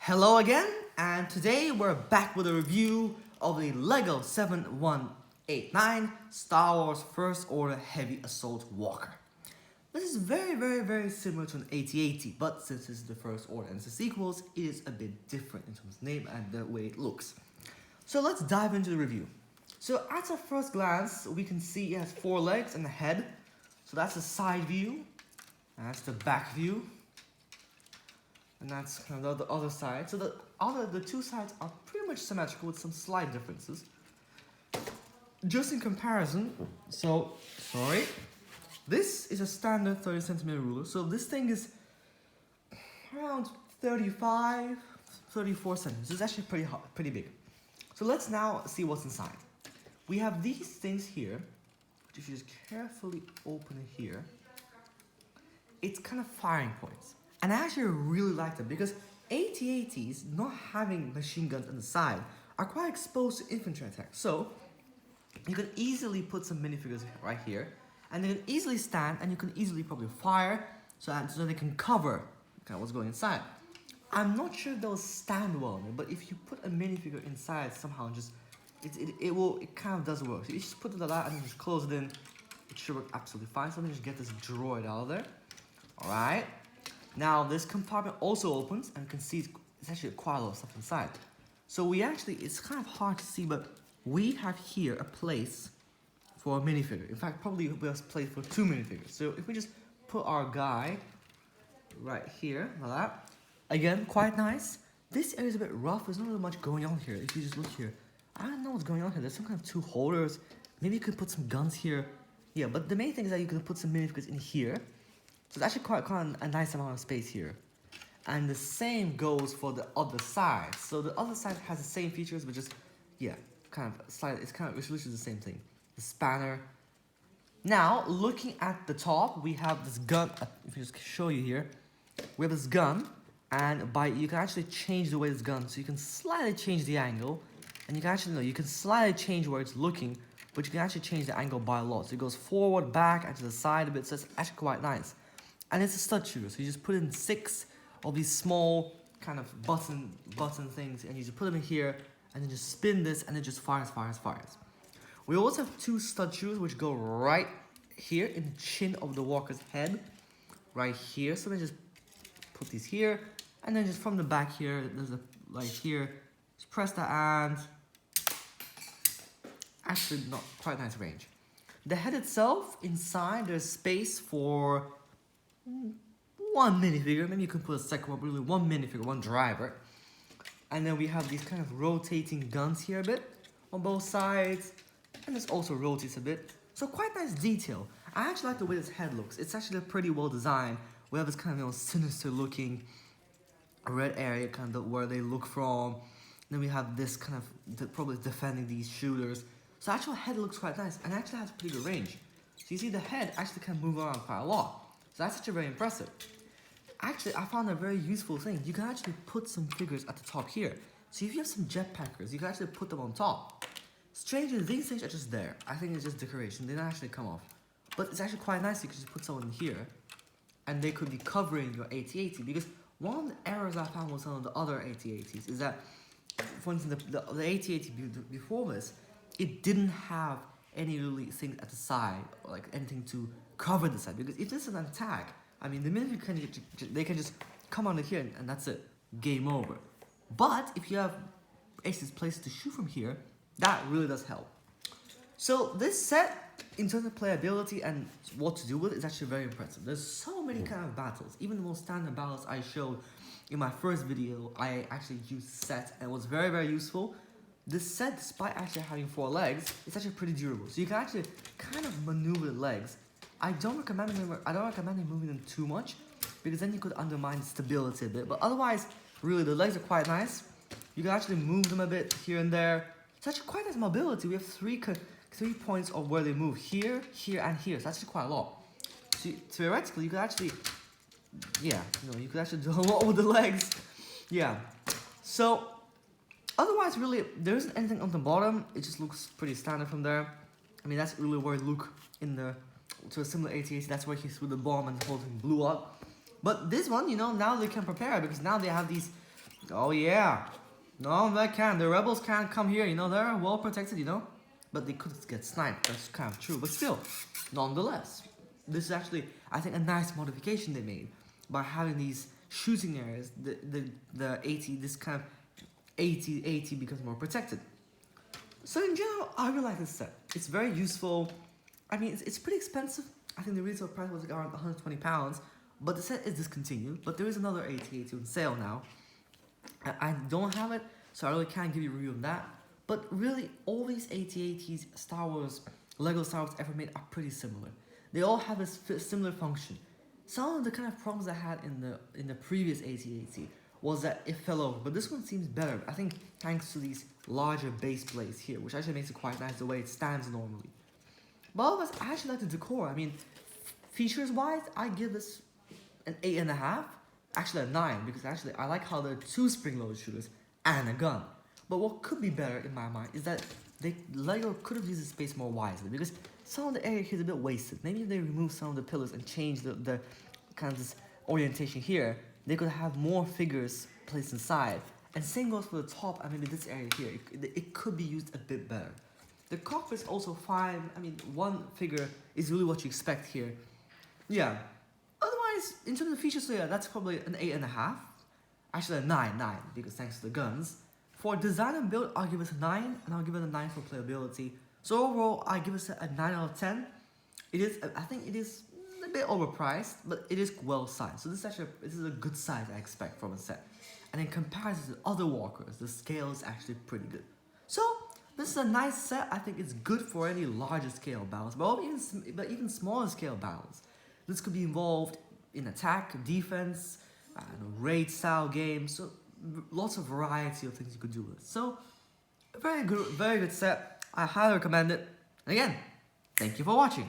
Hello again, and today we're back with a review of the LEGO 7189 Star Wars First Order Heavy Assault Walker. This is very similar to an AT-AT, but since this is the First Order and it's the sequels, it is a bit different in terms of name and the way it looks. So let's dive into the review. So at a first glance, we can see it has 4 legs and a head. So that's the side view, and that's the back view. And that's kind of the other side. So the two sides are pretty much symmetrical with some slight differences. Just in comparison, this is a standard 30 centimeter ruler. So this thing is around 34 centimeters. It's actually pretty big. So let's now see what's inside. We have these things here, which if you just carefully open it here, it's kind of firing points. And I actually really like them because AT-ATs, not having machine guns on the side, are quite exposed to infantry attacks. So you can easily put some minifigures right here, and they can easily stand, and you can easily probably fire, so they can cover kind of what's going inside. I'm not sure if they'll stand well in it, but if you put a minifigure inside somehow, it kind of does work. So you just put it like that and then just close it in. It should work absolutely fine. So let me just get this droid out of there. All right. Now this compartment also opens, and you can see it's actually quite a lot of stuff inside. So it's kind of hard to see, but we have here a place for a minifigure. In fact, probably we have a place for 2 minifigures. So if we just put our guy right here, like that, again, quite nice. This area is a bit rough. There's not really much going on here. If you just look here, I don't know what's going on here. There's some kind of 2 holders. Maybe you could put some guns here. Yeah, but the main thing is that you can put some minifigures in here. So it's actually quite a nice amount of space here. And the same goes for the other side. So the other side has the same features, but just, yeah, it's literally the same thing. The spanner. Now, looking at the top, we have this gun. If I just show you here, we have this gun, and you can actually change the way this gun. So you can slightly change the angle, and you can slightly change where it's looking, but you can actually change the angle by a lot. So it goes forward, back, and to the side a bit. So it's actually quite nice. And it's a stud shooter, so you just put in 6 of these small kind of button things, and you just put them in here, and then just spin this, and it just fires. We also have 2 stud shooters which go right here in the chin of the walker's head, right here. So then just put these here, and then just from the back here, there's here, just press that, and actually not quite nice range. The head itself, inside there's space for 1 minifigure. Maybe you can put a second one, really 1 minifigure, 1 driver. And then we have these kind of rotating guns here a bit on both sides, and this also rotates a bit. So quite nice detail. I actually like the way this head looks. It's actually pretty well designed. We have this kind of sinister looking red area kind of where they look from. Then we have this kind of probably defending these shooters. So the actual head looks quite nice, and actually has pretty good range. So you see the head actually can move around quite a lot. So that's actually very impressive. Actually, I found a very useful thing. You can actually put some figures at the top here. So if you have some jetpackers, you can actually put them on top. Strangely, these things are just there. I think it's just decoration. They don't actually come off. But it's actually quite nice. You can just put someone in here, and they could be covering your AT-AT. Because one of the errors I found with some of the other AT-ATs is that, for instance, the AT-AT before this, it didn't have any really things at the side, or like anything to cover the side. Because if this is an attack, I mean, the minute they can just come under here, and that's it, game over. But if you have places to shoot from here, that really does help. So this set, in terms of playability and what to do with it, is actually very impressive. There's so many kind of battles. Even the most standard battles I showed in my first video, I actually used set, and it was very useful. This set, despite actually having 4 legs, it's actually pretty durable. So you can actually kind of maneuver the legs. I don't recommend moving them too much, because then you could undermine the stability a bit. But otherwise, really, the legs are quite nice. You can actually move them a bit here and there. It's actually quite nice mobility. We have 3 points of where they move here, here, and here. So that's actually quite a lot. So theoretically, you could actually, you could actually do a lot with the legs. Yeah. So otherwise, really, there isn't anything on the bottom. It just looks pretty standard from there. I mean, that's really where Luke to a similar AT-AT, that's where he threw the bomb and the whole thing blew up. But this one, now they can prepare, because now they have these Oh yeah. No, they can't. The rebels can't come here, you know, they're well protected, you know? But they could get sniped, that's kind of true. But still, nonetheless, this is actually, I think, a nice modification they made by having these shooting areas, the 80, this kind of 80 becomes more protected. So in general, I really like this set. It's very useful. I mean, it's pretty expensive. I think the retail price was like around £120, but the set is discontinued. But there is another 80 on sale now. I don't have it, so I really can't give you a review on that. But really, all these 8080s Star Wars, Lego Star Wars ever made are pretty similar. They all have a similar function. Some of the kind of problems I had in the previous 8080 was that it fell over, but this one seems better. I think thanks to these larger base plates here, which actually makes it quite nice the way it stands normally. But otherwise, I actually like the decor. I mean, features-wise, I give this an 8.5, actually a 9, because actually I like how there are two spring-loaded shooters and a gun. But what could be better in my mind is that Lego could have used the space more wisely, because some of the area here is a bit wasted. Maybe if they remove some of the pillars and change the kind of this orientation here, they could have more figures placed inside. And same goes for the top and maybe this area here. It could be used a bit better. The cockpit's also fine. I mean, one figure is really what you expect here. Yeah. Otherwise, in terms of features, so yeah, that's probably an 8.5. Actually, a 9, because thanks to the guns. For design and build, I'll give it a 9, and I'll give it a 9 for playability. So overall, I give it a 9 out of 10. It is, I think it is a bit overpriced, but it is well sized. So this is a good size I expect from a set. And in comparison to other walkers, the scale is actually pretty good. So this is a nice set. I think it's good for any larger scale battles, but even smaller scale battles. This could be involved in attack, defense, raid style games. So lots of variety of things you could do with it. So very good set. I highly recommend it. And again, thank you for watching.